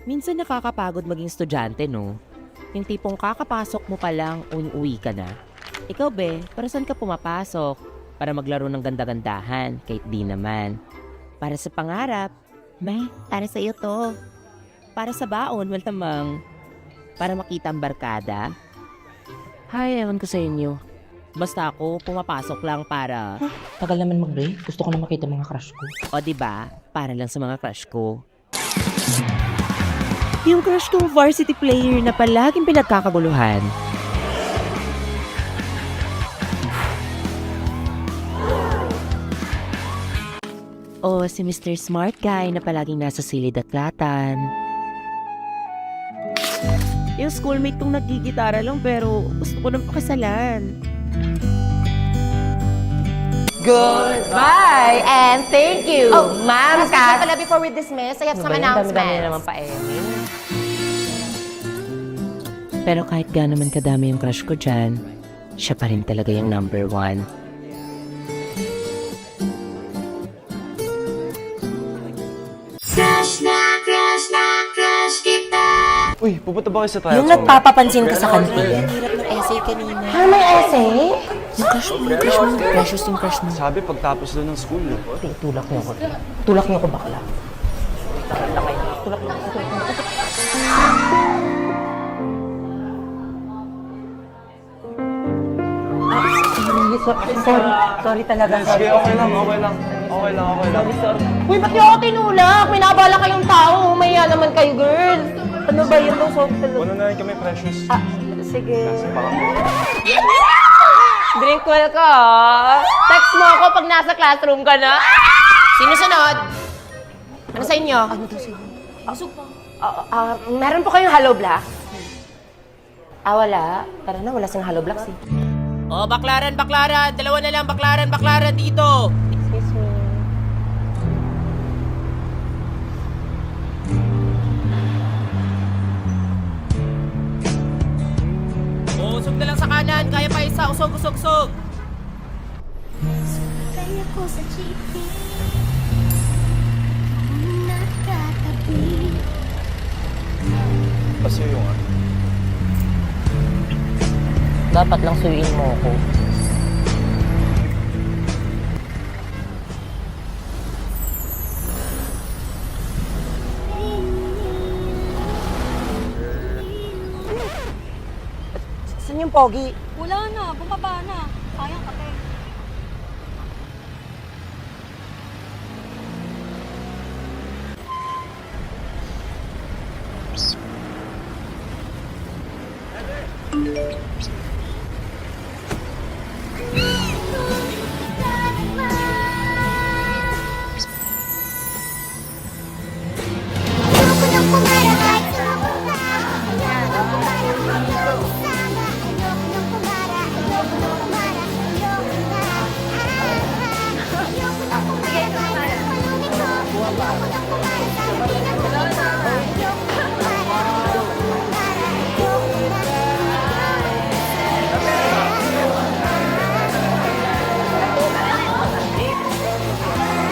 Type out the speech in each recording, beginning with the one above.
Minsan nakakapagod maging estudyante, no? Yung tipong kakapasok mo pa lang, uwi ka na. Ikaw, be, para saan ka pumapasok? Para maglaro ng ganda-gandahan, kahit di naman. Para sa pangarap, may, para sa iyo to. Para sa baon, maltamang. Para makita ang barkada. Hay, ewan ko sa inyo. Basta ako, pumapasok lang para... Tagal naman mag-break. Gusto ko na makita mga crush ko. O diba, para lang sa mga crush ko. Yung crush kong varsity player na palaging pinagkakaguluhan. O si Mr. Smart Guy na palaging nasa silid at latan. Yung schoolmate kong nagigitara lang pero gusto ko nang pakasalan. Goodbye and thank you, Ma'am Kat. Kat. Pala before we dismiss, I have some Dami-dami announcements. naman pa, Emmy. Pero kahit gaano man kadami yung crush ko dyan, siya pa rin talaga yung number one. Uy, pupunta ba kayo sa trial Yung nagpapapansin ka sa kantin. Hirap ng essay kanina. Ano may essay? Yung crush mo, yung crush mo. Precious yung crush mo. Sabi, pagtapos doon ng school. Tulak niyo ako. Tulak niyo ako bakla. Tulak niyo ako. Sorry talaga. Sige, okay lang. Uy, ba't niyo ako tinulak? May nabala kayong tao. Maya naman kayo, girls. Ano ba yun? Sorry talaga. Una na rin kami, Precious. Sige. Kasi parang... Drink well ka, Text mo ako pag nasa classroom ka na. Sino sunod? Ano sa inyo? Ano to sa'yo? Meron po kayong hollow blocks? Wala. Tara na, wala siyang hollow blocks eh. Oh, baklaran! Dalawa na lang, baklaran dito! Excuse me. Oh, usog na lang sa kanan, kaya pa isa, usog! Kaya ko sa GP nakatabi. Pasuyo nga. Dapat lang suyuin mo ako. Saan yung pogi? Wala na, bumaba na. Sayang kape. Ayoko nang pumarahit sa puta. Ayoko nang pumarahit sana. Ayoko nang pumara. Ayoko nang pumara. Ayoko na. Ayoko nang pumara kahit sa palunin ko. Ayoko nang pumara sa labinan ko.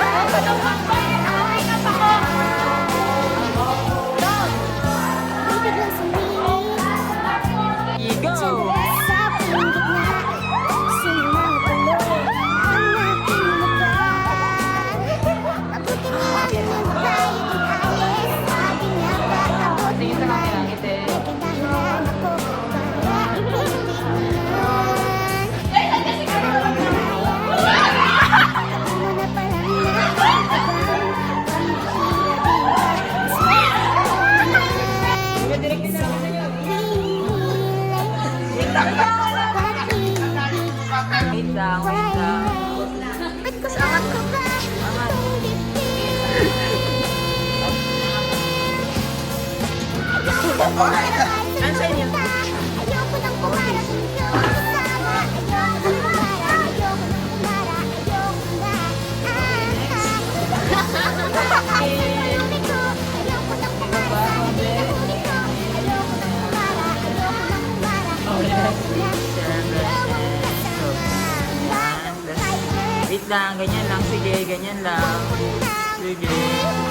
Ayoko nang pumara. Ayoko nang pumara. Ayoko na. Biglang sumilip. Sa puling gitna. Sumanggulo ang aking mukha. Mabuti nilang nung tayo inaayos. Sabi nga ba, abot naman. Nagkinahilan ako para ipitin naman. Ako mo na palang nakakabang. Wait lang. Ba't ko sa angat ko ba? Ayoko nang pumara. Ayoko sana. Ayoko nang pumara. Ayoko nang pumara. Ayoko na. Palunin ko. Ayoko nang pumara. Palunin ko. Ayoko nang pumara. Ayoko nang pumara. Ayoko na. Wait lang, ganyan lang. Sige, ganyan lang. Sige.